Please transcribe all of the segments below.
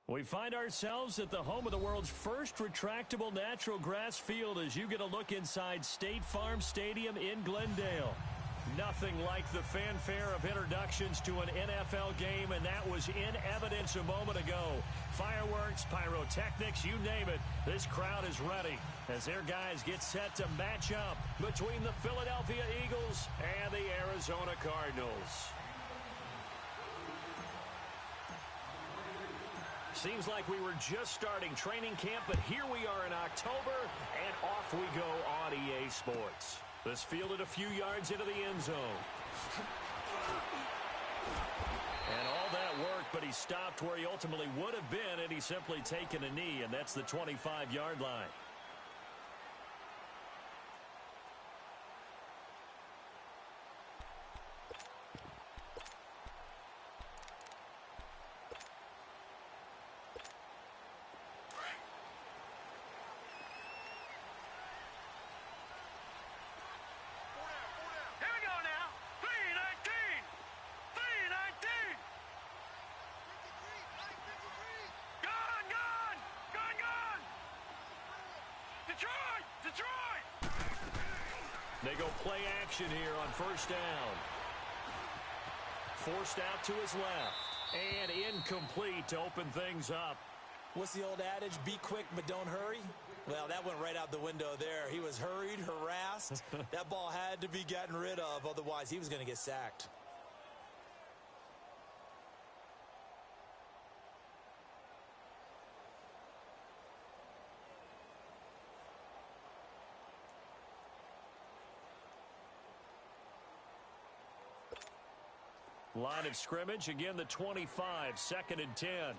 We find ourselves at the home of the world's first retractable natural grass field as you get a look inside State Farm Stadium in Glendale. Nothing like the fanfare of introductions to an NFL game, and that was in evidence a moment ago. Fireworks, pyrotechnics, you name it, this crowd is ready as their guys get set to match up between the Philadelphia Eagles and the Arizona Cardinals. Seems like we were just starting training camp, but here we are in October, and off we go on EA Sports. This fielded a few yards into the end zone. And all that work, but he stopped where he ultimately would have been, and he's simply taken a knee, and that's the 25-yard line. They go play action here on first down. Forced out to his left. And incomplete to open things up. What's the old adage? Be quick, but don't hurry? Well, that went right out the window there. He was hurried, harassed. That ball had to be gotten rid of. Otherwise, he was going to get sacked. Line of scrimmage, again the 25, 2nd and 10. Hurry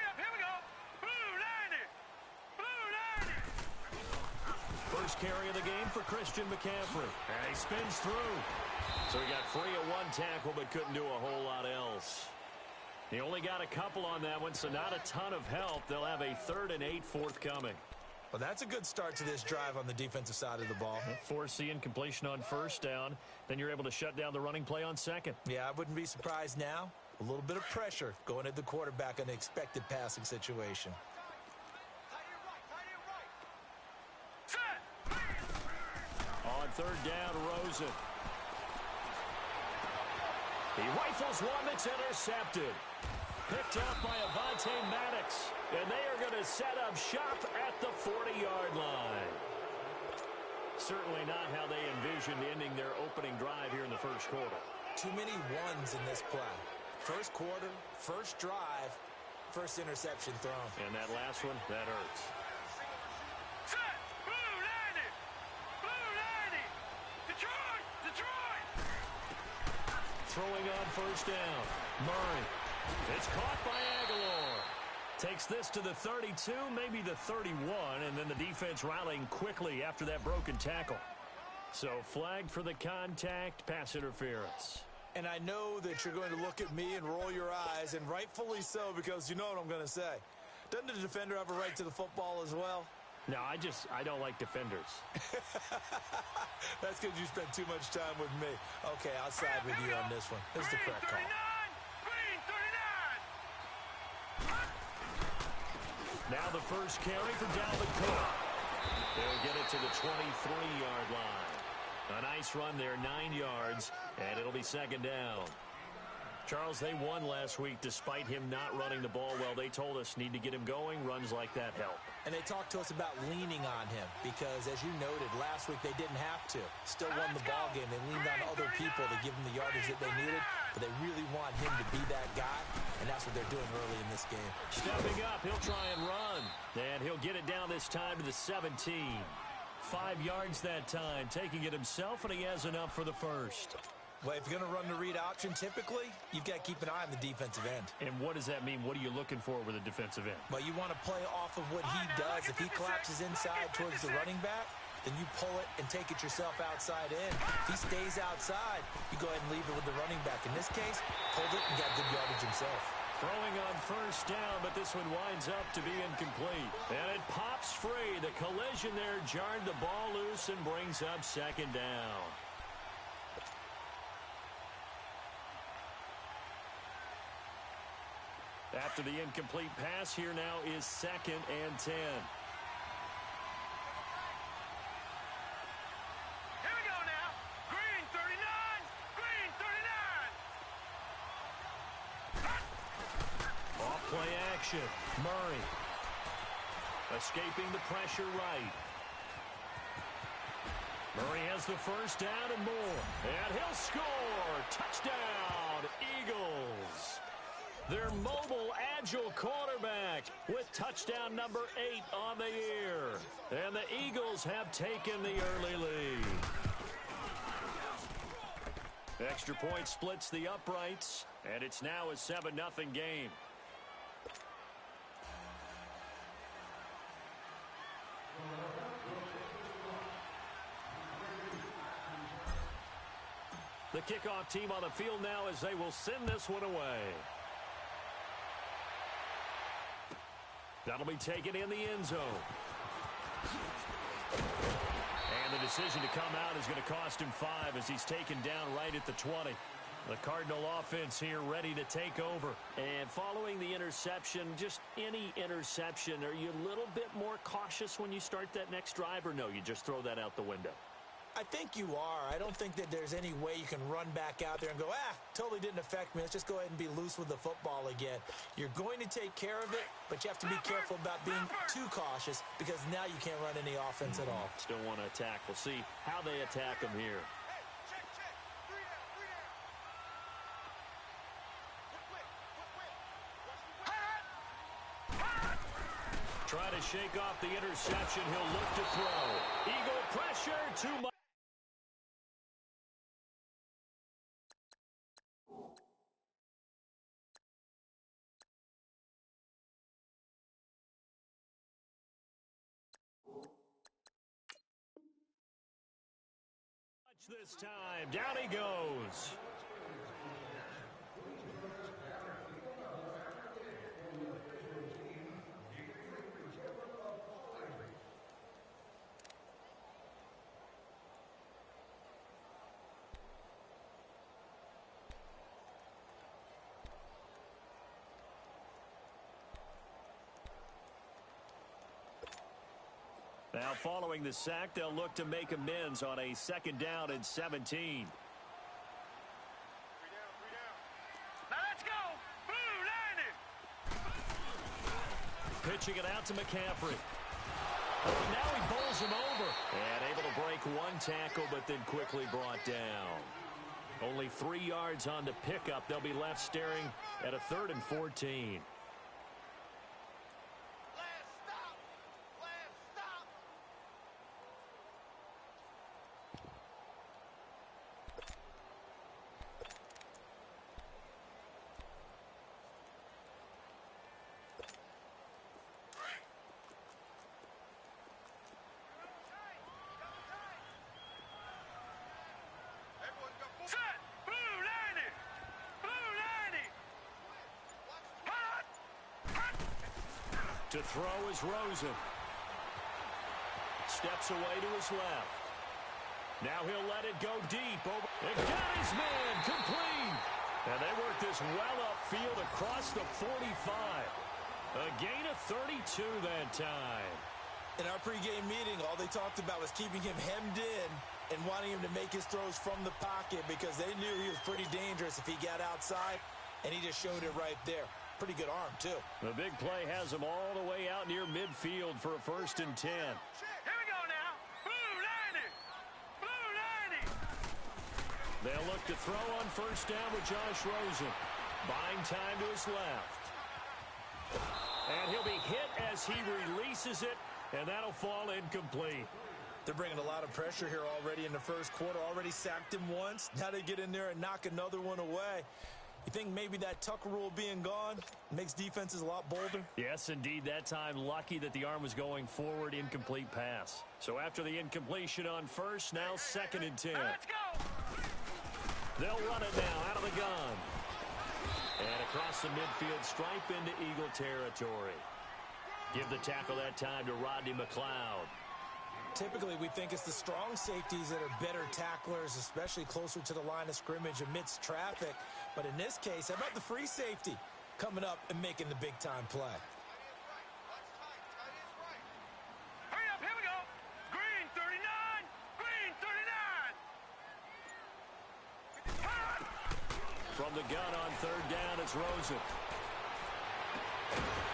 up, here we go. Blue 90. Blue 90. First carry of the game for Christian McCaffrey. And he spins through. So he got free of one tackle, but couldn't do a whole lot else. He only got a couple on that one, so not a ton of help. They'll have a 3rd and 8 forthcoming. Well, that's a good start to this drive on the defensive side of the ball. Force the incompletion on first down. Then you're able to shut down the running play on second. Yeah, I wouldn't be surprised now. A little bit of pressure going at the quarterback in an expected passing situation. On 3rd down, Rosen. He rifles one that's intercepted. Picked up by Avonte Maddox. And they are going to set up shop at the 40-yard line. Certainly not how they envisioned ending their opening drive here in the first quarter. Too many ones in this play. First quarter, first drive, first interception thrown. And that last one, that hurts. Set. Blue 90. Blue 90. Detroit. Detroit. Throwing on first down. Murray. It's caught by Aguilar. Takes this to the 32, maybe the 31, and then the defense rallying quickly after that broken tackle. So flag for the contact, pass interference. And I know that you're going to look at me and roll your eyes, and rightfully so, because you know what I'm going to say. Doesn't the defender have a right to the football as well? No, I don't like defenders. That's because you spent too much time with me. Okay, I'll side with you on this one. This is the correct call. Now the first carry for Dalvin Cook. They'll get it to the 23-yard line. A nice run there, 9 yards, and it'll be 2nd down. Charles, they won last week despite him not running the ball well. They told us need to get him going. Runs like that help. And they talked to us about leaning on him because, as you noted, last week they didn't have to. Still won the ball game. They leaned on other people to give them the yardage that they needed, but they really want him to be that guy, and that's what they're doing early in this game. Stepping up, he'll try and run, and he'll get it down this time to the 17. 5 yards that time, taking it himself, and he has enough for the first. Well, if you're going to run the read option, typically, you've got to keep an eye on the defensive end. And what does that mean? What are you looking for with a defensive end? Well, you want to play off of what he does. If he collapses inside towards the running back, then you pull it and take it yourself outside in. If he stays outside, you go ahead and leave it with the running back. In this case, pulled it and got good yardage himself. Throwing on first down, but this one winds up to be incomplete. And it pops free. The collision there jarred the ball loose and brings up 2nd down. After the incomplete pass, here now is 2nd and 10. Here we go now. Green 39. Green 39. Off play action. Murray. Escaping the pressure right. Murray has the first down and more. And he'll score. Touchdown, Eagles. Their mobile, agile quarterback with touchdown number 8 on the year. And the Eagles have taken the early lead. Extra point splits the uprights, and it's now a 7-0 game. The kickoff team on the field now as they will send this one away. That'll be taken in the end zone. And the decision to come out is going to cost him 5 as he's taken down right at the 20. The Cardinal offense here ready to take over. And following the interception, just any interception, are you a little bit more cautious when you start that next drive, or no, you just throw that out the window? I think you are. I don't think that there's any way you can run back out there and go, totally didn't affect me. Let's just go ahead and be loose with the football again. You're going to take care of it, but you have to be careful about being too cautious because now you can't run any offense at all. Still want to attack. We'll see how they attack them here. Check. 3 down. Try to shake off the interception. He'll look to throw. Eagle pressure, too much. This time, down he goes. Now, following the sack, they'll look to make amends on a 2nd down and 17. 3 down. Now let's go. Blue line it. Pitching it out to McCaffrey. Oh, now he bowls him over. And able to break one tackle, but then quickly brought down. Only 3 yards on the pickup. They'll be left staring at a 3rd and 14. To throw is Rosen. Steps away to his left. Now he'll let it go deep. It got his man complete. And they work this well upfield across the 45. A gain of 32 that time. In our pregame meeting, all they talked about was keeping him hemmed in and wanting him to make his throws from the pocket because they knew he was pretty dangerous if he got outside, and he just showed it right there. Pretty good arm, too. The big play has him all the way out near midfield for a 1st and 10. Here we go now. Blue 90. They'll look to throw on 1st down with Josh Rosen. Buying time to his left. And he'll be hit as he releases it, and that'll fall incomplete. They're bringing a lot of pressure here already in the first quarter. Already sacked him once. Now they get in there and knock another one away. You think maybe that Tucker rule being gone makes defenses a lot bolder? Yes, indeed. That time, lucky that the arm was going forward, incomplete pass. So after the incompletion on 1st, now 2nd and 10. Let's go. They'll run it now out of the gun. And across the midfield, stripe into Eagle territory. Give the tackle that time to Rodney McLeod. Typically, we think it's the strong safeties that are better tacklers, especially closer to the line of scrimmage amidst traffic. But in this case, how about the free safety? coming up and making the big-time play. Hurry up, here we go. Green 39, green 39. From the gun on third down, it's Rosen.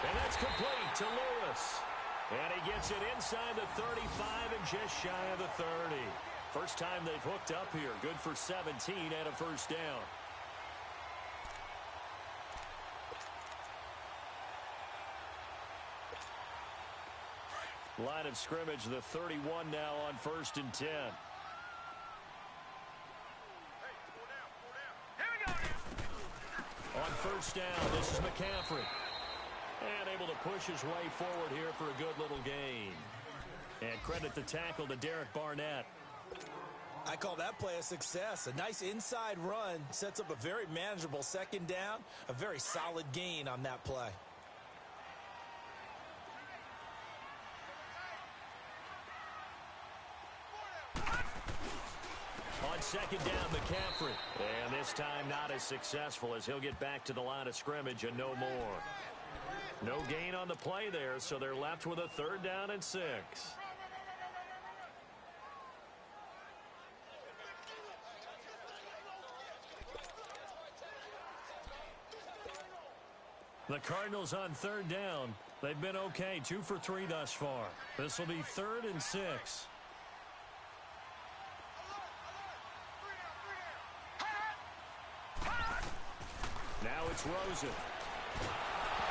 And that's complete to Lewis. And he gets it inside the 35 and just shy of the 30. First time they've hooked up here. Good for 17 and a first down. Line of scrimmage, the 31 now on 1st and 10. On first down, this is McCaffrey. And able to push his way forward here for a good little gain. And credit the tackle to Derek Barnett. I call that play a success. A nice inside run sets up a very manageable second down. A very solid gain on that play. On second down, McCaffrey. And this time not as successful as he'll get back to the line of scrimmage and no more. No gain on the play there, so they're left with a 3rd down and 6. The Cardinals on 3rd down. They've been okay, 2 for 3 thus far. This will be 3rd and 6. Now it's Rosen.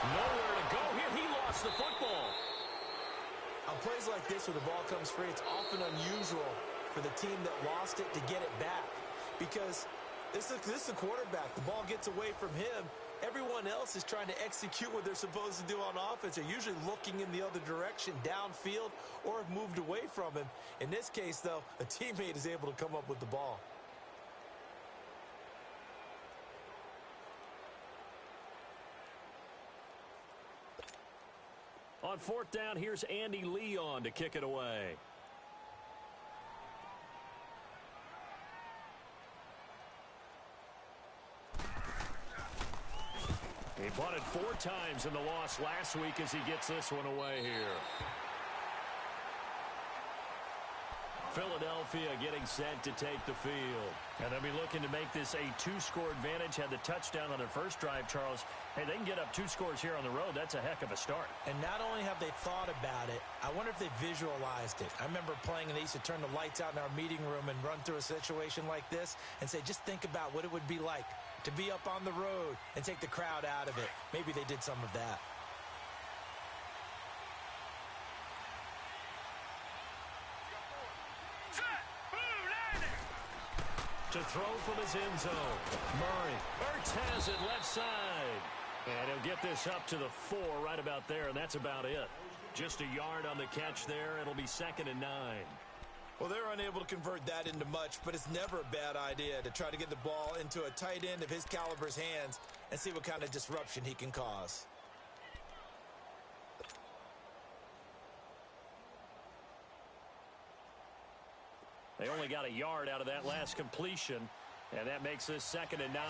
Nowhere to go here. He lost the football. On plays like this where the ball comes free, it's often unusual for the team that lost it to get it back. Because this is the quarterback. The ball gets away from him. Everyone else is trying to execute what they're supposed to do on offense. They're usually looking in the other direction, downfield, or have moved away from him. In this case, though, a teammate is able to come up with the ball. On 4th down, here's Andy Leon to kick it away. He punted 4 times in the loss last week as he gets this one away here. Philadelphia getting set to take the field. And they'll be looking to make this a 2-score advantage. Had the touchdown on their first drive, Charles. Hey, they can get up 2 scores here on the road. That's a heck of a start. And not only have they thought about it, I wonder if they visualized it. I remember playing and they used to turn the lights out in our meeting room and run through a situation like this and say, just think about what it would be like to be up on the road and take the crowd out of it. Maybe they did some of that. To throw from his end zone. Murray. Ertz has it left side. And he'll get this up to the 4 right about there, and that's about it. Just a yard on the catch there. It'll be 2nd and 9. Well, they're unable to convert that into much, but it's never a bad idea to try to get the ball into a tight end of his caliber's hands and see what kind of disruption he can cause. They only got a yard out of that last completion, and that makes this 2nd and 9.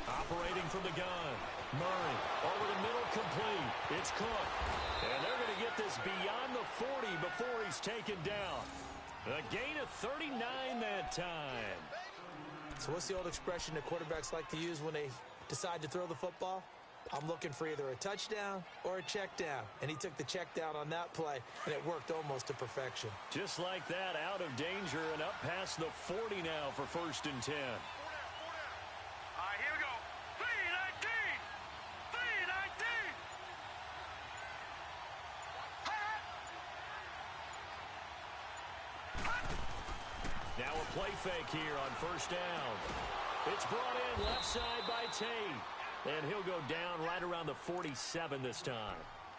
Operating from the gun. Murray over the middle, complete. It's Cook. And they're going to get this beyond the 40 before he's taken down. A gain of 39 that time. So what's the old expression that quarterbacks like to use when they decide to throw the football? I'm looking for either a touchdown or a check down. And he took the check down on that play, and it worked almost to perfection. Just like that, out of danger and up past the 40 now for 1st and 10. All right, here we go. 319. 319. Now a play fake here on 1st down. It's brought in left side by Tate. And he'll go down right around the 47 this time.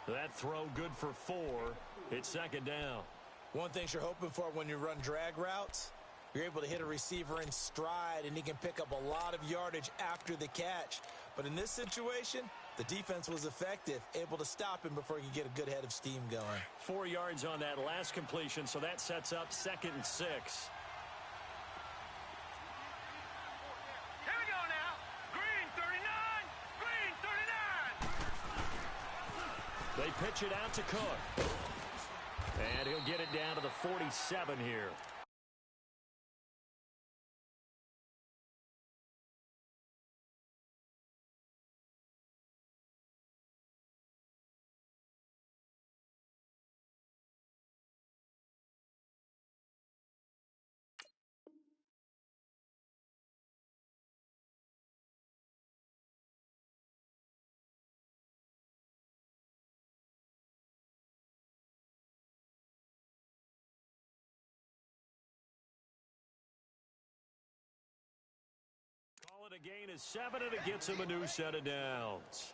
That throw good for 4. It's 2nd down. One thing you're hoping for when you run drag routes, you're able to hit a receiver in stride, and he can pick up a lot of yardage after the catch. But in this situation, the defense was effective, able to stop him before he could get a good head of steam going. 4 yards on that last completion, so that sets up 2nd and 6. They pitch it out to Cook. And he'll get it down to the 47 here. Call it a gain of 7, and it gets him a new set of downs.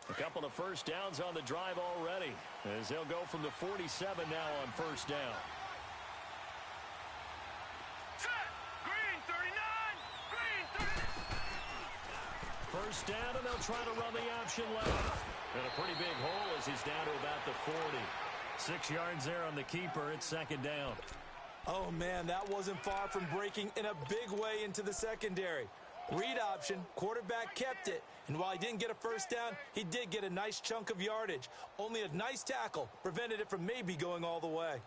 A couple of first downs on the drive already, as they'll go from the 47 now on first down. First down, and they'll try to run the option left. And a pretty big hole as he's down to about the 40. 6 yards there on the keeper. It's second down. Oh, man, that wasn't far from breaking in a big way into the secondary. Read option, quarterback kept it. And while he didn't get a first down, he did get a nice chunk of yardage. Only a nice tackle prevented it from maybe going all the way.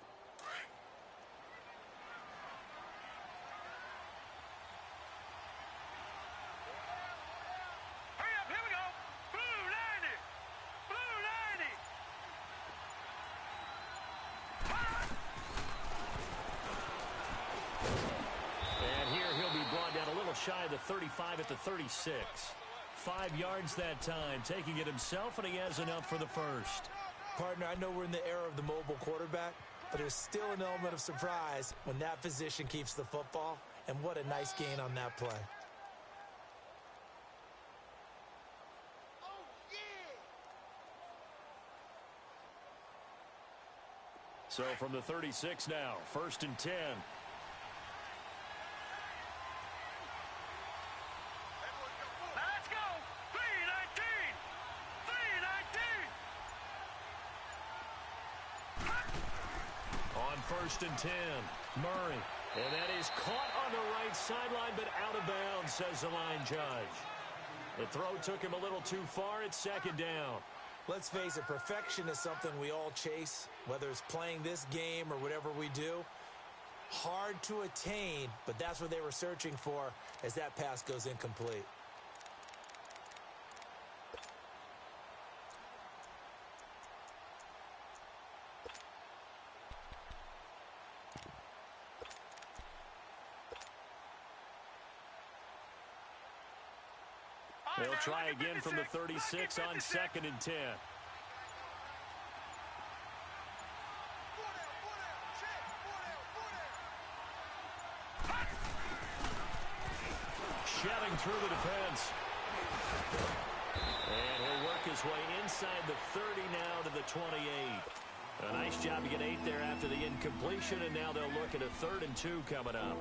Shy of the 35 at the 36. 5 yards that time, taking it himself, and he has enough for the first. Partner, I know we're in the era of the mobile quarterback, but there's still an element of surprise when that position keeps the football, and what a nice gain on that play. So from the 36 now, 1st and 10. First and 10, Murray. And that is caught on the right sideline, but out of bounds, says the line judge. The throw took him a little too far. It's second down. Let's face it, perfection is something we all chase, whether it's playing this game or whatever we do. Hard to attain, but that's what they were searching for as that pass goes incomplete. They'll try again from the 36 on 2nd and 10. Shelling through the defense. And he'll work his way inside the 30 now to the 28. A nice job to get 8 there after the incompletion, and now they'll look at a 3rd and 2 coming up.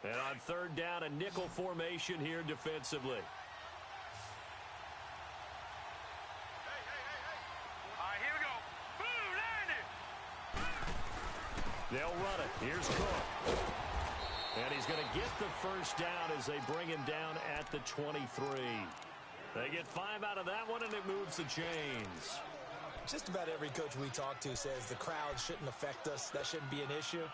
And on 3rd down, a nickel formation here defensively. All right, here we go. Boom, landed. They'll run it. Here's Cook. And he's going to get the first down as they bring him down at the 23. They get 5 out of that one, and it moves the chains. Just about every coach we talk to says the crowd shouldn't affect us. That shouldn't be an issue.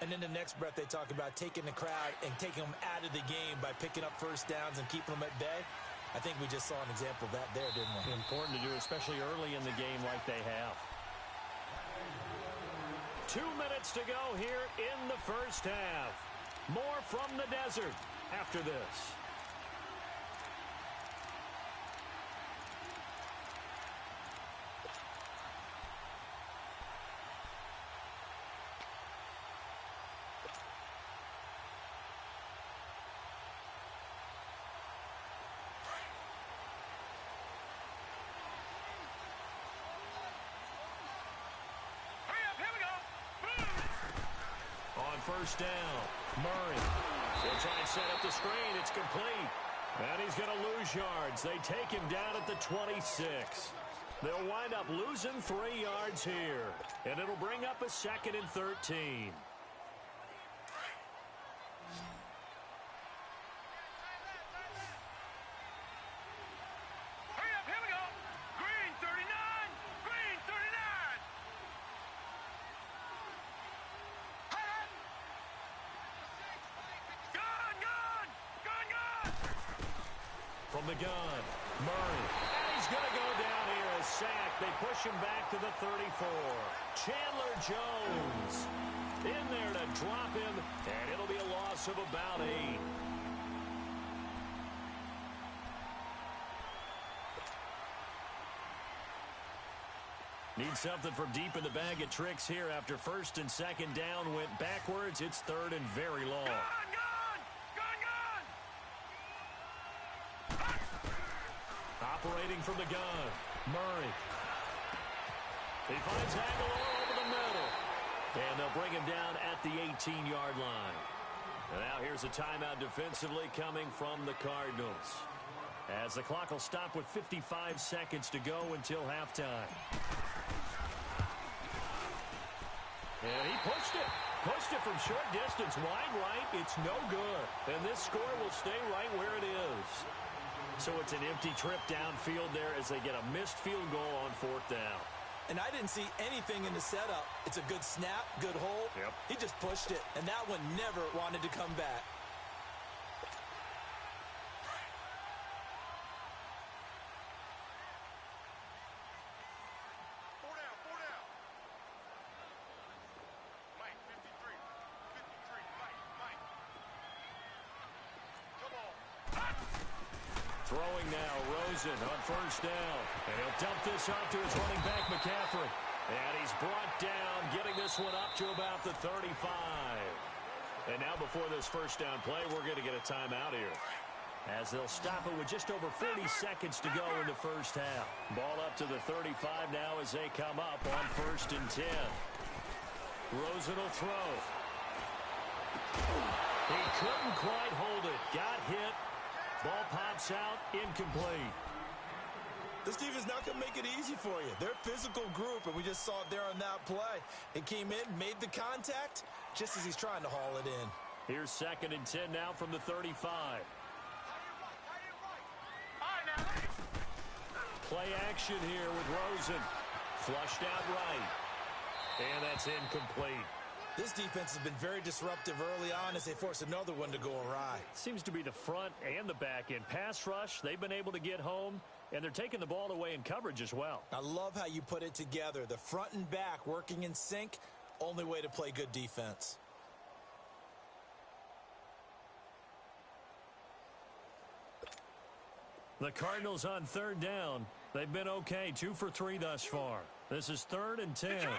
And in the next breath, they talk about taking the crowd and taking them out of the game by picking up first downs and keeping them at bay. I think we just saw an example of that there, didn't we? Important to do, especially early in the game like they have. 2 minutes to go here in the first half. More from the desert after this. First down, Murray. He'll try and set up the screen. It's complete. And he's going to lose yards. They take him down at the 26. They'll wind up losing 3 yards here. And it'll bring up a 2nd and 13. Hurry up, here we go. Green 39. Green 39. Gun, gun. Gun, gun. From the gun, Murray. And he's going to go down here, a sack. They push him back to the 34. Chandler Jones in there to drop him, and it'll be a loss of about 8. Need something from deep in the bag of tricks here after 1st and 2nd down went backwards. It's 3rd and very long. Gun, gun. Gun, gun. Operating from the gun, Murray. He finds Aguilar over the middle. And they'll bring him down at the 18-yard line. And now here's a timeout defensively coming from the Cardinals, as the clock will stop with 55 seconds to go until halftime. And he pushed it. Pushed it from short distance, wide right. It's no good. And this score will stay right where it is. So it's an empty trip downfield there as they get a missed field goal on 4th down. And I didn't see anything in the setup. It's a good snap, good hold. Yep. He just pushed it, and that one never wanted to come back. Four down. Mike, 53. 53. Mike. Come on. Throwing now, Rosen on 1st down. And he'll dump this off to his running back, McCaffrey. And he's brought down, getting this one up to about the 35. And now before this 1st down play, we're going to get a timeout here, as they'll stop it with just over 40 seconds to go in the 1st half. Ball up to the 35 now as they come up on 1st and 10. Rosen will throw. He couldn't quite hold it. Got hit. Ball pops out, incomplete. This defense not going to make it easy for you. They're a physical group, and we just saw it there on that play. It came in, made the contact, just as he's trying to haul it in. Here's 2nd and 10 now from the 35. All right, now. Play action here with Rosen. Flushed out right. And that's incomplete. This defense has been very disruptive early on as they force another one to go awry. Seems to be the front and the back end. Pass rush, they've been able to get home, and they're taking the ball away in coverage as well. I love how you put it together. The front and back working in sync, only way to play good defense. The Cardinals on 3rd down. They've been okay, 2 for 3 thus far. This is 3rd and 10. Detroit!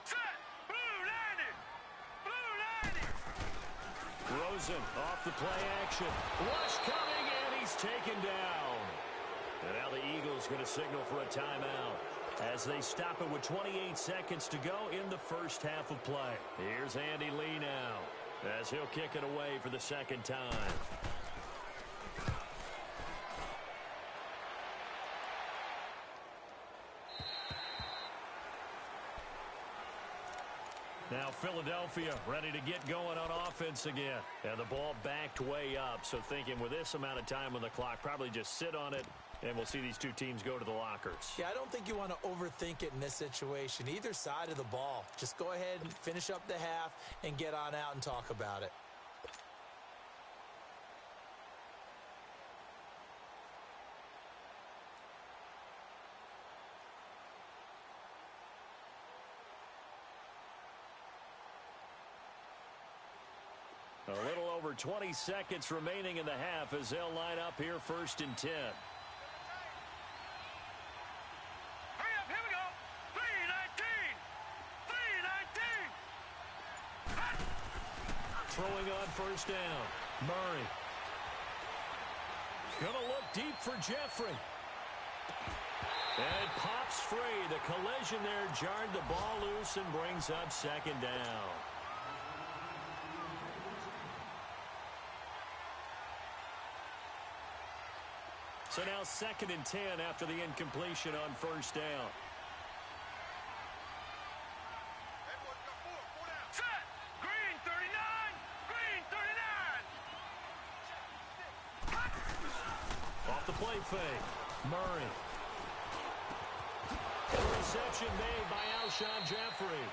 Set! Blue 90! Rosen off the play action. Rush coming, and he's taken down. And now the Eagles going to signal for a timeout as they stop it with 28 seconds to go in the 1st half of play. Here's Andy Lee now as he'll kick it away for the 2nd time. Now Philadelphia ready to get going on offense again. And the ball backed way up. So thinking with this amount of time on the clock, probably just sit on it, and we'll see these two teams go to the lockers. Yeah, I don't think you want to overthink it in this situation. Either side of the ball. Just go ahead and finish up the half and get on out and talk about it. A little over 20 seconds remaining in the half as they'll line up here 1st and 10. Hurry up, here we go. 3-19. 3-19. Throwing on 1st down. Murray. Gonna look deep for Jeffrey. And pops free. The collision there jarred the ball loose and brings up 2nd down. So now 2nd and 10 after the incompletion on first down. Set. Green 39. Green 39. Off the play fake. Murray. Reception made by Alshon Jeffrey.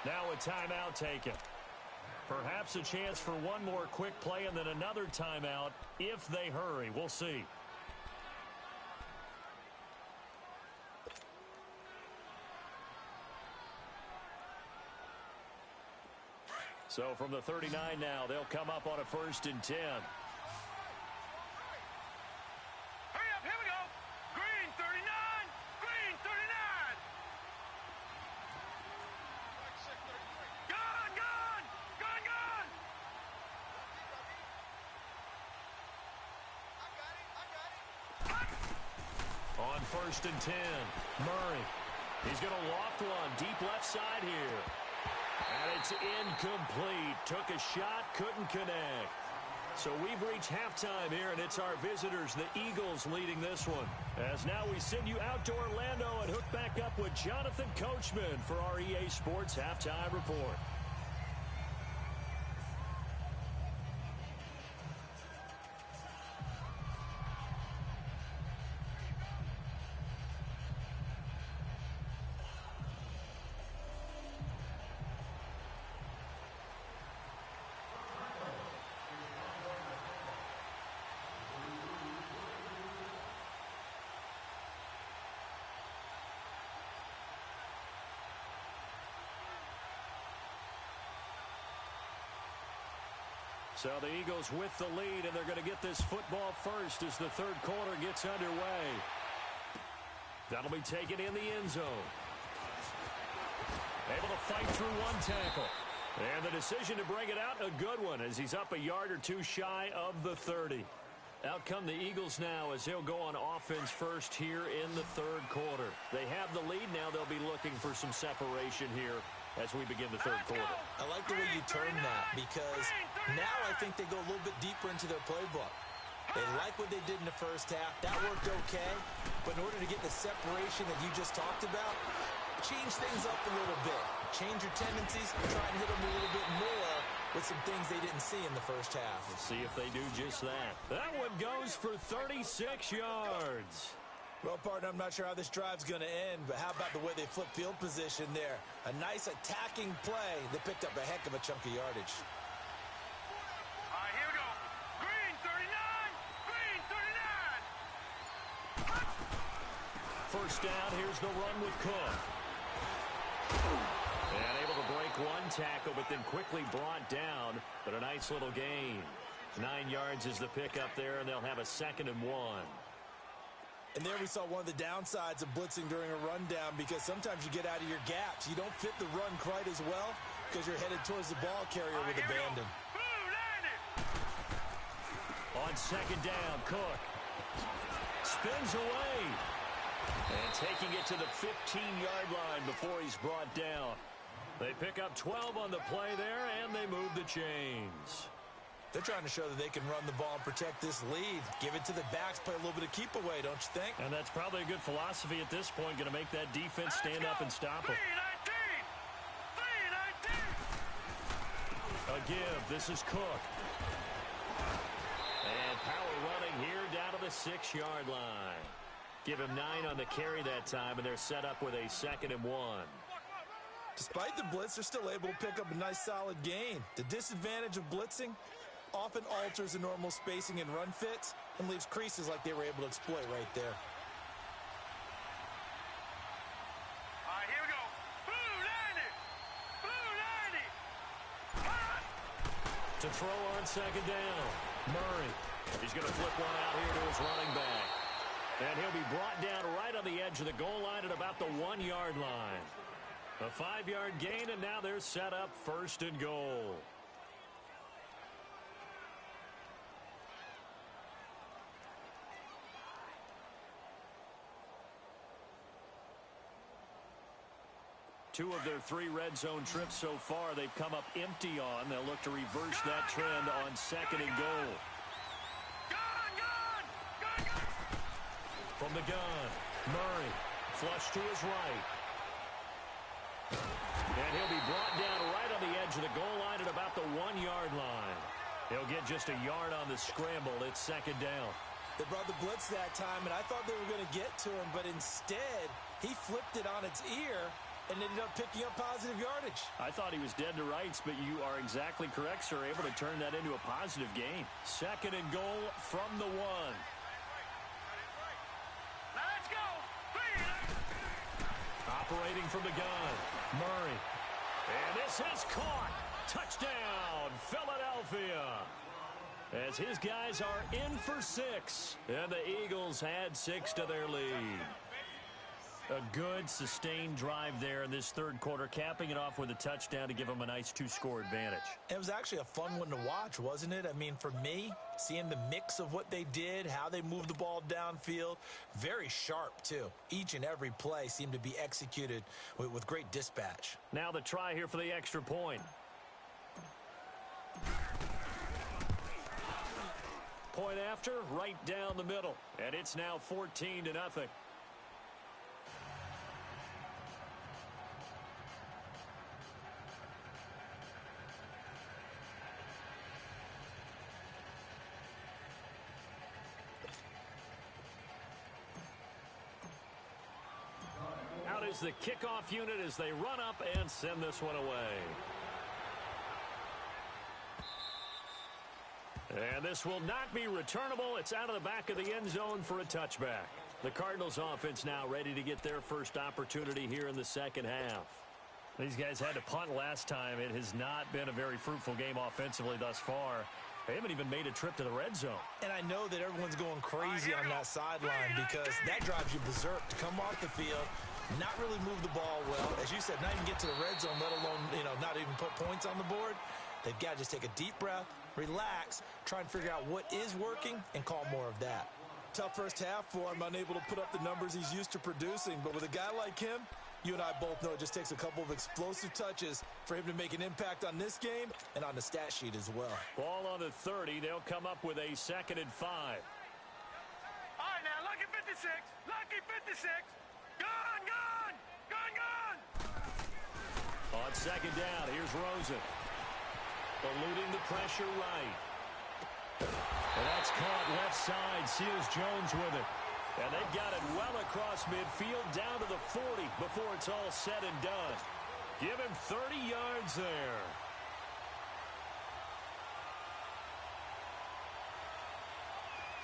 Now a timeout taken. Perhaps a chance for one more quick play and then another timeout if they hurry. We'll see. So from the 39 now, they'll come up on a 1st and 10. Hurry up, here we go. Green 39. Green 39. Gone, gone. Gone, gone. On 1st and 10, Murray. He's going to loft one deep left side here. And it's incomplete. Took a shot, couldn't connect. So we've reached halftime here, and it's our visitors, the Eagles, leading this one. As now we send you out to Orlando and hook back up with Jonathan Coachman for our EA Sports Halftime Report. So the Eagles with the lead, and they're going to get this football first as the 3rd quarter gets underway. That'll be taken in the end zone. Able to fight through one tackle. And the decision to bring it out, a good one, as he's up a yard or two shy of the 30. Out come the Eagles now as they'll go on offense first here in the 3rd quarter. They have the lead now. They'll be looking for some separation here as we begin the 3rd quarter. I like the way you turn that, because now I think they go a little bit deeper into their playbook. They like what they did in the first half. That worked okay. But in order to get the separation that you just talked about, change things up a little bit. Change your tendencies, try and hit them a little bit more with some things they didn't see in the first half. Let's see if they do just that. That one goes for 36 yards. Well, partner, I'm not sure how this drive's going to end, but how about the way they flip field position there? A nice attacking play that picked up a heck of a chunk of yardage. All right, here we go. Green 39. Green 39. First down, here's the run with Cook. And able to break one tackle, but then quickly brought down. But a nice little gain. 9 yards is the pickup there, and they'll have a 2nd and 1. And there we saw one of the downsides of blitzing during a rundown, because sometimes you get out of your gaps. You don't fit the run quite as well because you're headed towards the ball carrier with abandon. On 2nd down, Cook spins away. And taking it to the 15-yard line before he's brought down. They pick up 12 on the play there, and they move the chains. They're trying to show that they can run the ball and protect this lead. Give it to the backs, play a little bit of keep away, don't you think? And that's probably a good philosophy at this point, going to make that defense stand up and stop them. 3-19. A give. This is Cook. And power running here down to the 6-yard line. Give him 9 on the carry that time, and they're set up with a 2nd and 1. Despite the blitz, they're still able to pick up a nice solid gain. The disadvantage of blitzing often alters the normal spacing and run fits and leaves creases like they were able to exploit right there. All right, here we go. Blue 90. Blue 90. To throw on 2nd down, Murray. He's going to flip one out here to his running back. And he'll be brought down right on the edge of the goal line at about the 1-yard line. A 5-yard gain, and now they're set up 1st and goal. Two of their 3 red zone trips so far, they've come up empty on. They'll look to reverse that trend on 2nd and goal. From the gun, Murray, flush to his right. And he'll be brought down right on the edge of the goal line at about the 1-yard line. He'll get just a yard on the scramble. It's second down. They brought the blitz that time, and I thought they were going to get to him, but instead, he flipped it on its ear and ended up picking up positive yardage. I thought he was dead to rights, but you are exactly correct, sir. Able to turn that into a positive gain. Second and goal from the 1. Let's go. Operating from the gun, Murray. And this is caught. Touchdown, Philadelphia. As his guys are in for 6. And the Eagles add 6 to their lead. A good, sustained drive there in this third quarter, capping it off with a touchdown to give them a nice 2-score advantage. It was actually a fun one to watch, wasn't it? I mean, for me, seeing the mix of what they did, how they moved the ball downfield, very sharp, too. Each and every play seemed to be executed with great dispatch. Now the try here for the extra point. Point after, right down the middle. And it's now 14-0. Out is the kickoff unit as they run up and send this one away. And this will not be returnable. It's out of the back of the end zone for a touchback. The Cardinals offense now ready to get their first opportunity here in the second half. These guys had to punt last time. It has not been a very fruitful game offensively thus far. They haven't even made a trip to the red zone. And I know that everyone's going crazy on that sideline because that drives you berserk to come off the field, not really move the ball well. As you said, not even get to the red zone, let alone, not even put points on the board. They've got to just take a deep breath, relax, try and figure out what is working, and call more of that. Tough first half for him, unable to put up the numbers he's used to producing. But with a guy like him, you and I both know it just takes a couple of explosive touches for him to make an impact on this game and on the stat sheet as well. Ball on the 30. They'll come up with a 2nd and 5. All right, now, lucky 56. Lucky 56. Gone, gone. Gone, gone. On second down, here's Rosen. Eluding the pressure right. And that's caught left side. Seals Jones with it. And they've got it well across midfield down to the 40 before it's all said and done. Give him 30 yards there.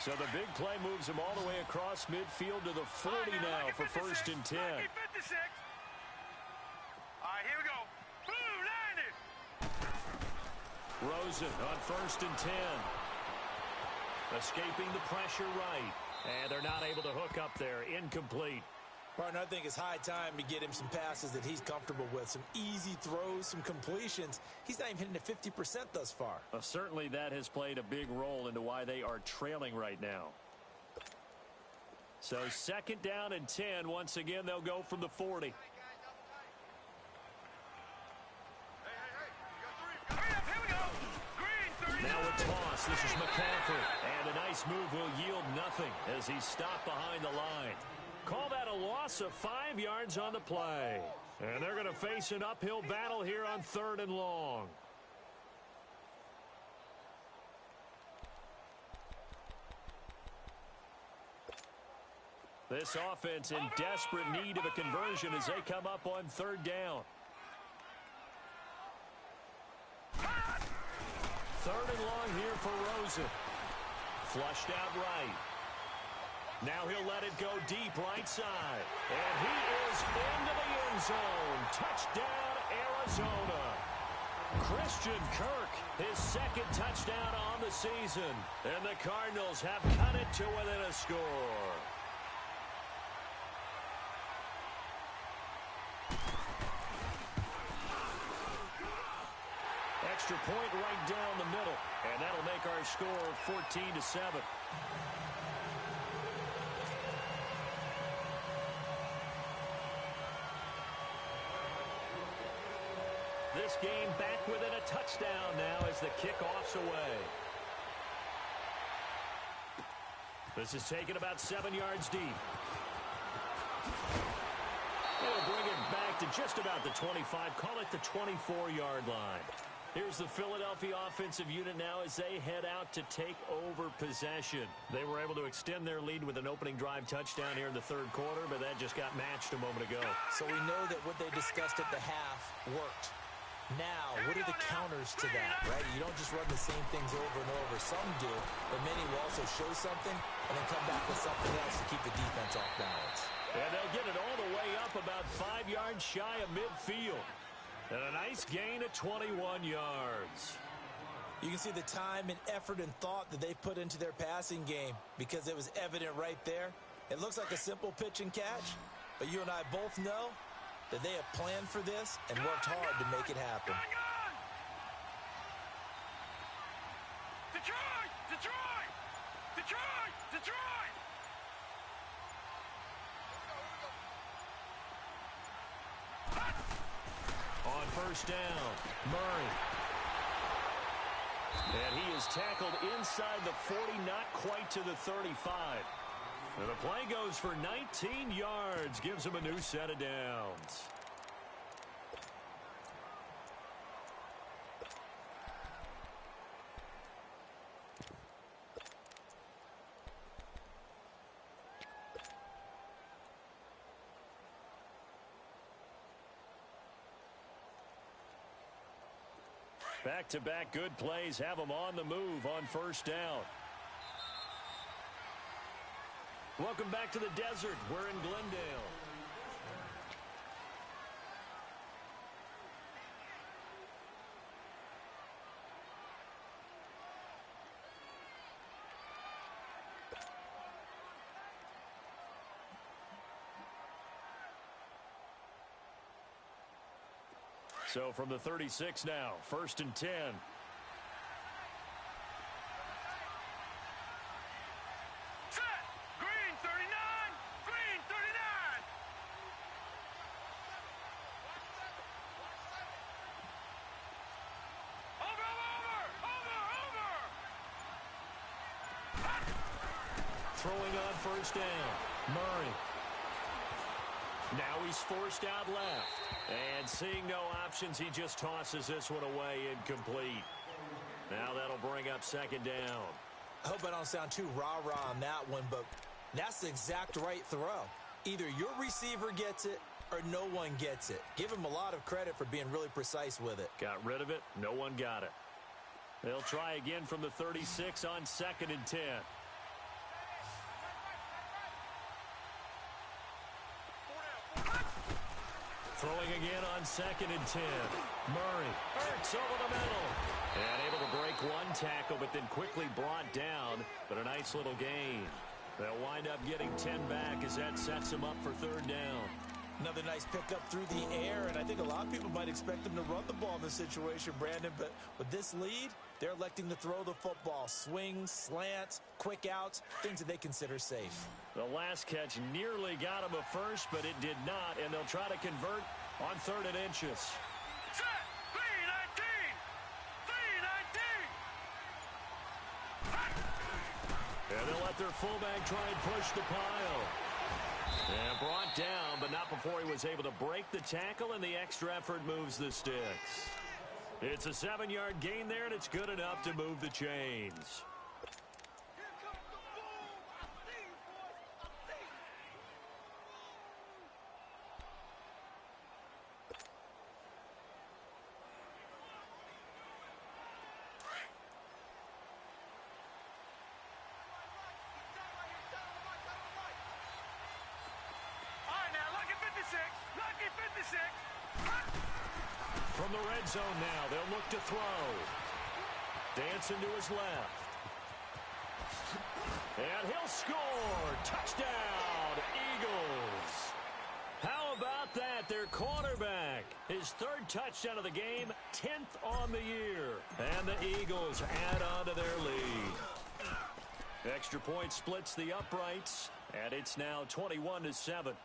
So the big play moves him all the way across midfield to the 40 now for 1st and 10. Lucky 56. All right, here we go. Boom, landed. Rosen on 1st and 10. Escaping the pressure right. And they're not able to hook up there. Incomplete. Partner, I think it's high time to get him some passes that he's comfortable with. Some easy throws, some completions. He's not even hitting at 50% thus far. Well, certainly that has played a big role into why they are trailing right now. So 2nd down and 10. Once again, they'll go from the 40. Now a toss. This is McCaffrey. And a nice move will yield nothing as he's stopped behind the line. Call that a loss of 5 yards on the play. And they're going to face an uphill battle here on 3rd and long. This offense in desperate need of a conversion as they come up on 3rd down. 3rd and long here for Rosen. Flushed out right. Now he'll let it go deep right side. And he is into the end zone. Touchdown, Arizona. Christian Kirk, his 2nd touchdown on the season. And the Cardinals have cut it to within a score. Extra point right down the middle. And that'll make our score 14-7. This game back within a touchdown now as the kickoff's away. This is taken about 7 yards deep. They'll bring it back to just about the 25. Call it the 24-yard line. Here's the Philadelphia offensive unit now as they head out to take over possession. They were able to extend their lead with an opening drive touchdown here in the third quarter, but that just got matched a moment ago. So we know that what they discussed at the half worked. Now, what are the counters to that, right? You don't just run the same things over and over. Some do, but many will also show something and then come back with something else to keep the defense off balance. And they'll get it all the way up about 5 yards shy of midfield. And a nice gain of 21 yards. You can see the time and effort and thought that they've put into their passing game because it was evident right there. It looks like a simple pitch and catch, but you and I both know that they have planned for this and worked hard to make it happen. Detroit! Detroit! Detroit! Detroit! On first down, Murray. And he is tackled inside the 40, not quite to the 35. And the play goes for 19 yards, gives him a new set of downs. Back-to-back good plays have them on the move on first down. Welcome back to the desert. We're in Glendale. So from the 36 now, 1st and 10. Set! Green 39! Green 39! Over! Throwing on first down, Murray. Now he's forced out left. And seeing no options, he just tosses this one away incomplete. Now that'll bring up 2nd down. I hope I don't sound too rah-rah on that one, but that's the exact right throw. Either your receiver gets it or no one gets it. Give him a lot of credit for being really precise with it. Got rid of it. No one got it. They'll try again from the 36 on 2nd and 10. Throwing again on 2nd and 10. Murray hurts over the middle. And able to break one tackle, but then quickly brought down. But a nice little gain. They'll wind up getting 10 back as that sets them up for 3rd down. Another nice pickup through the air, and I think a lot of people might expect them to run the ball in this situation, Brandon. But with this lead, they're electing to throw the football. Swings, slants, quick outs, things that they consider safe. The last catch nearly got him a first, but it did not, and they'll try to convert on 3rd and inches. Set! 319! 319! And they'll let their fullback try and push the pile. And brought down, but not before he was able to break the tackle, and the extra effort moves the sticks. It's a 7-yard gain there, and it's good enough to move the chains. Lucky 56. From the red zone now, they'll look to throw. Dancing to his left. And he'll score. Touchdown, Eagles. How about that? Their quarterback. His 3rd touchdown of the game, 10th on the year. And the Eagles add on to their lead. Extra point splits the uprights, and it's now 21-7.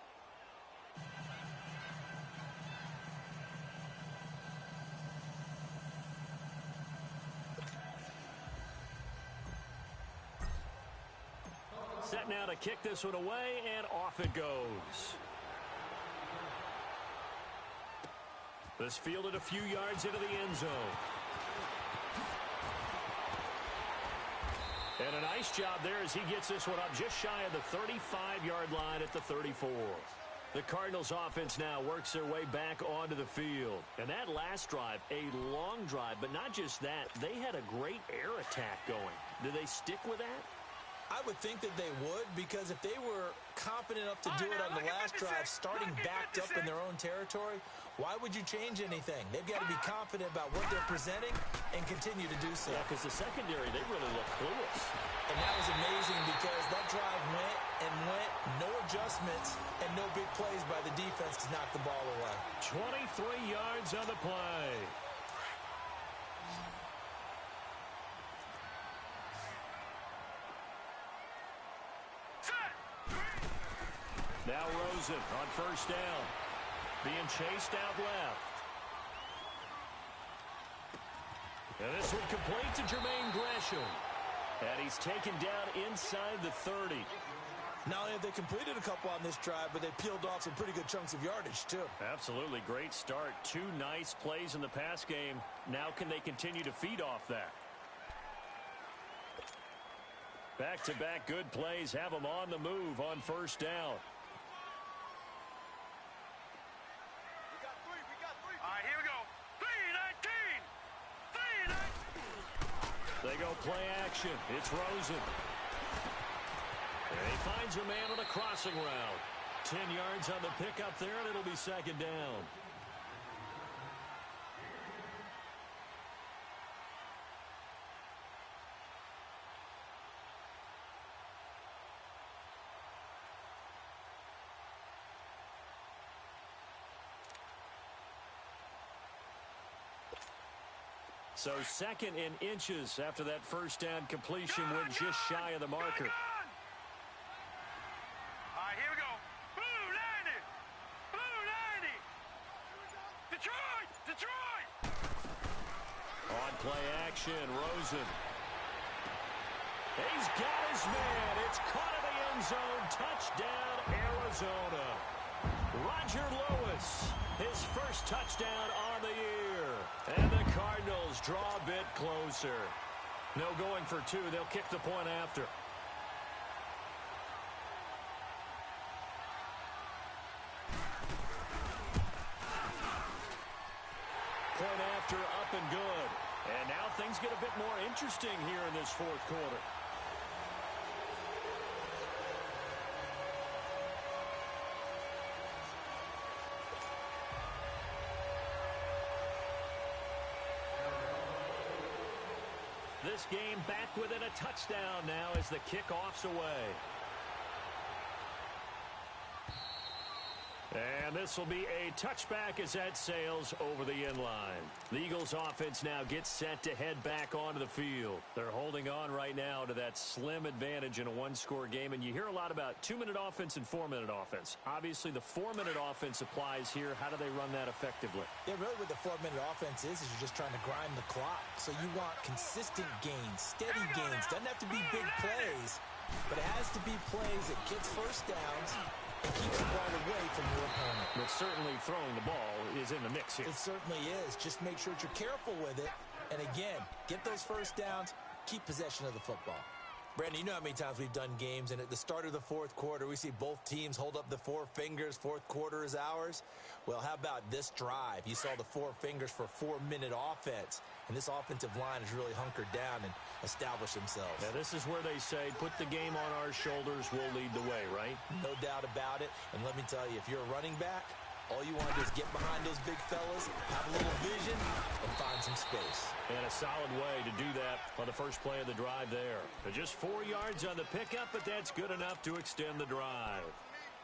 Set now to kick this one away, and off it goes. This fielded a few yards into the end zone. And a nice job there as he gets this one up just shy of the 35-yard line at the 34. The Cardinals offense now works their way back onto the field. And that last drive, a long drive, but not just that, they had a great air attack going. Do they stick with that? I would think that they would, because if they were competent enough to do it on the last drive, starting backed up in their own territory, why would you change anything? They've got to be confident about what they're presenting and continue to do so. Yeah, because the secondary, they really look clueless. And that was amazing because that drive went and went, no adjustments, and no big plays by the defense to knock the ball away. 23 yards on the play. Now Rosen on first down. Being chased out left. And this one complete to Jermaine Gresham. And he's taken down inside the 30. Not only have they completed a couple on this drive, but they peeled off some pretty good chunks of yardage, too. Absolutely. Great start. 2 nice plays in the pass game. Now can they continue to feed off that? Back-to-back good plays have them on the move on first down. They go play action. It's Rosen. And he finds a man on a crossing route. 10 yards on the pickup there, and it'll be second down. So second in inches after that first down completion went just shy of the marker. All right, here we go. Blue 90. Blue 90. Detroit. Detroit. On play action, Rosen. He's got his man. It's caught in the end zone. Touchdown, Arizona. Roger Lewis, his first touchdown on the year. And the Cardinals draw a bit closer. No going for 2. They'll kick the point after. Point after, up and good. And now things get a bit more interesting here in this fourth quarter. This game back within a touchdown now as the kickoff's away. And this will be a touchback as that sails over the end line. The Eagles offense now gets set to head back onto the field. They're holding on right now to that slim advantage in a one-score game. And you hear a lot about 2-minute offense and 4-minute offense. Obviously, the 4-minute offense applies here. How do they run that effectively? Yeah, really what the 4-minute offense is you're just trying to grind the clock. So you want consistent gains, steady gains. Doesn't have to be big plays, but it has to be plays that gets first downs and keeps the ball away from your opponent. But certainly throwing the ball is in the mix here. It certainly is. Just make sure that you're careful with it. And again, get those first downs, keep possession of the football. Brandon, you know how many times we've done games, and at the start of the fourth quarter, we see both teams hold up the 4 fingers, fourth quarter is ours. Well, how about this drive? You saw the 4 fingers for 4-minute offense, and this offensive line has really hunkered down and established themselves. Yeah, this is where they say, put the game on our shoulders, we'll lead the way, right? No doubt about it, and let me tell you, if you're a running back, all you want to do is get behind those big fellas, have a little vision, and find some space. And a solid way to do that on the first play of the drive there. They're just 4 yards on the pickup, but that's good enough to extend the drive.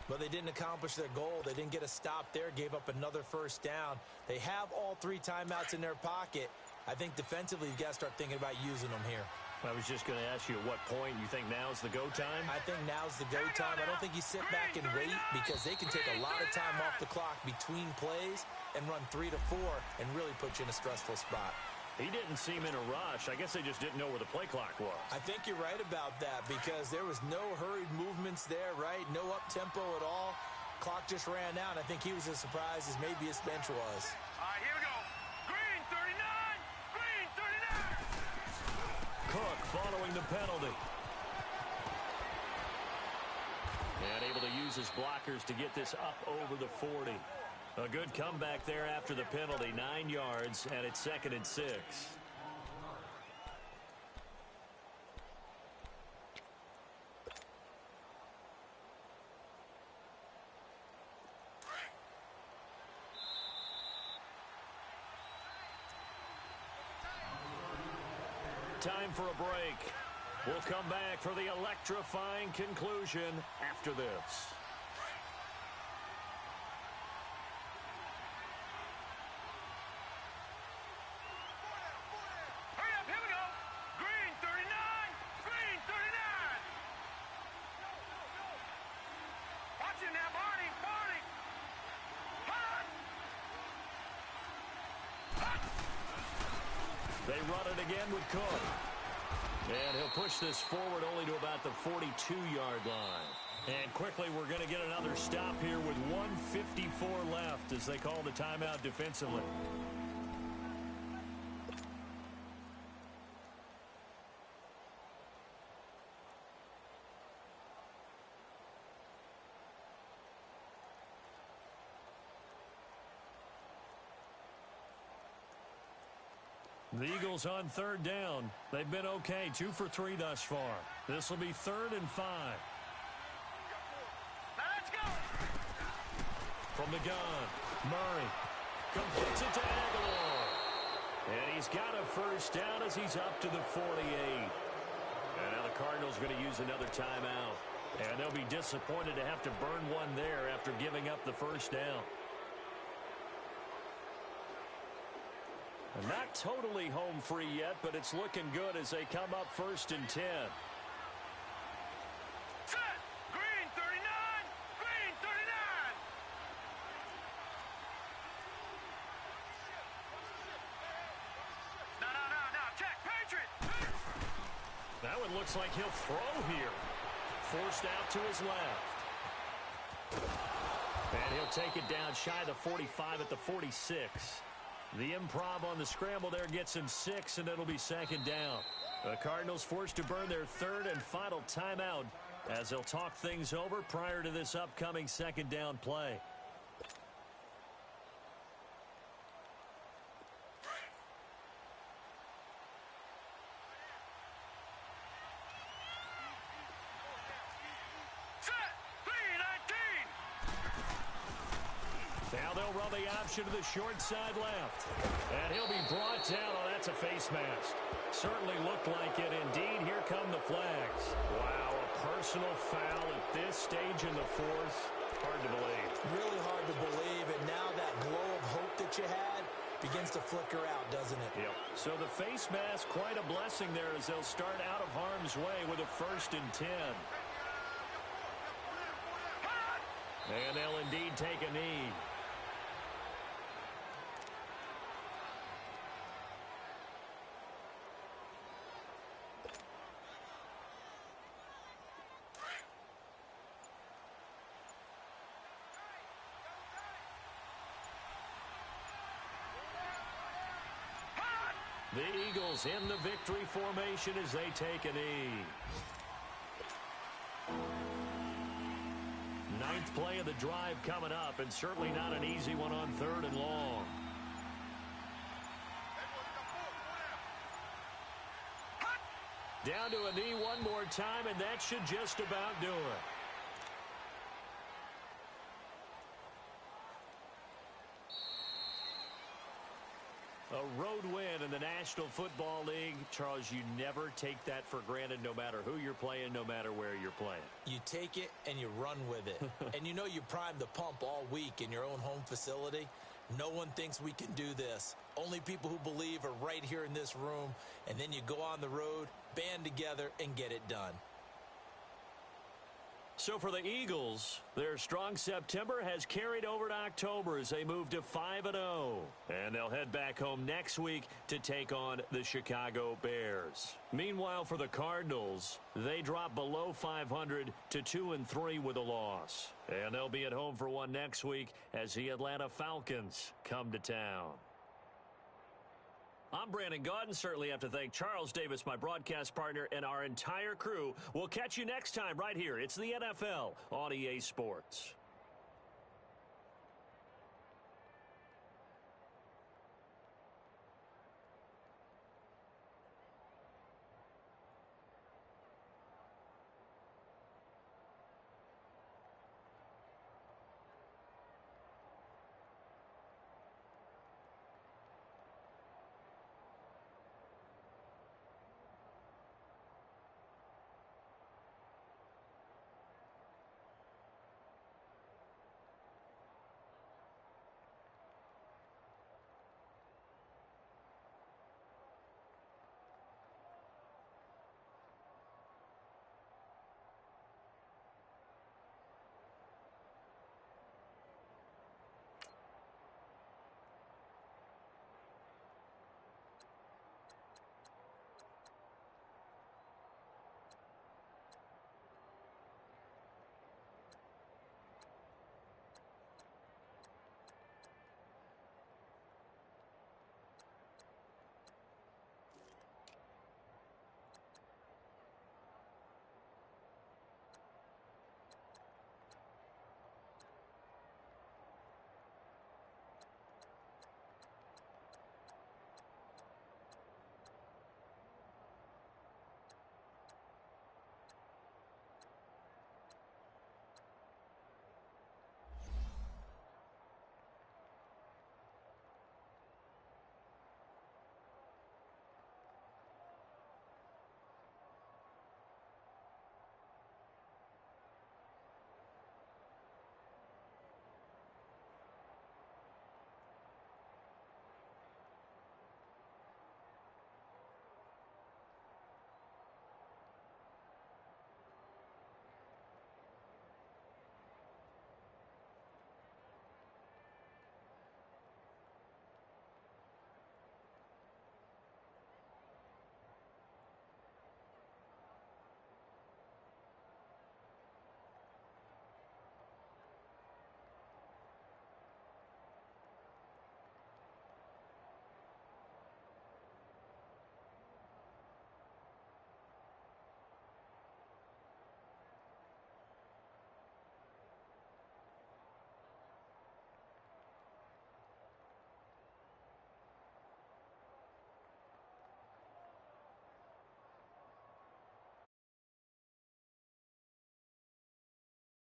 But they didn't accomplish their goal. They didn't get a stop there, gave up another first down. They have all 3 timeouts in their pocket. I think defensively, you've got to start thinking about using them here. I was just going to ask you at what point you think now's the go time? I think now's the go time. I don't think you sit back and wait because they can take a lot of time off the clock between plays and run 3 to 4 and really put you in a stressful spot. He didn't seem in a rush. I guess they just didn't know where the play clock was. I think you're right about that because there was no hurried movements there, right? No up-tempo at all. Clock just ran out. I think he was as surprised as maybe his bench was. All right, here we go. Green 39! Green 39! Cook following the penalty. And able to use his blockers to get this up over the 40. A good comeback there after the penalty. 9 yards, and it's 2nd and 6. Time for a break. We'll come back for the electrifying conclusion after this. Hurry up, here we go. Green 39! Green 39! Watch it now, Barney! Barney! Hut! Hut! They run it again with Cook. And he'll push this forward only to about the 42-yard line. And quickly, we're going to get another stop here with 1:54 left as they call the timeout defensively. The Eagles on 3rd down. They've been okay, 2 for 3 thus far. This will be 3rd and 5. Now let's go! From the gun, Murray completes it to Aguilar. And he's got a first down as he's up to the 48. And now the Cardinals going to use another timeout. And they'll be disappointed to have to burn one there after giving up the first down. Not totally home free yet, but it's looking good as they come up 1st and 10. Set! Green 39! Green 39! No, check, Patriot! That one looks like he'll throw here. Forced out to his left. And he'll take it down shy of the 45 at the 46. The improv on the scramble there gets him 6, and it'll be 2nd down. The Cardinals forced to burn their 3rd and final timeout as they'll talk things over prior to this upcoming 2nd down play. Now they'll run the option to the short side left. And he'll be brought down. Oh, that's a face mask. Certainly looked like it. Indeed, here come the flags. Wow, a personal foul at this stage in the 4th. Hard to believe. Really hard to believe, and now that glow of hope that you had begins to flicker out, doesn't it? Yep. So the face mask, quite a blessing there as they'll start out of harm's way with a 1st and 10. And they'll indeed take a knee. The Eagles in the victory formation as they take a knee. 9th play of the drive coming up, and certainly not an easy one on 3rd and long. Down to a knee one more time, and that should just about do it. A road win in the National Football League. Charles, you never take that for granted no matter who you're playing, no matter where you're playing. You take it and you run with it. And you know you primed the pump all week in your own home facility. No one thinks we can do this. Only people who believe are right here in this room. And then you go on the road, band together, and get it done. So for the Eagles, their strong September has carried over to October as they move to 5-0. And they'll head back home next week to take on the Chicago Bears. Meanwhile, for the Cardinals, they drop below 500 to 2-3 with a loss. And they'll be at home for one next week as the Atlanta Falcons come to town. I'm Brandon Gaudin. Certainly have to thank Charles Davis, my broadcast partner, and our entire crew. We'll catch you next time right here. It's the NFL on EA Sports.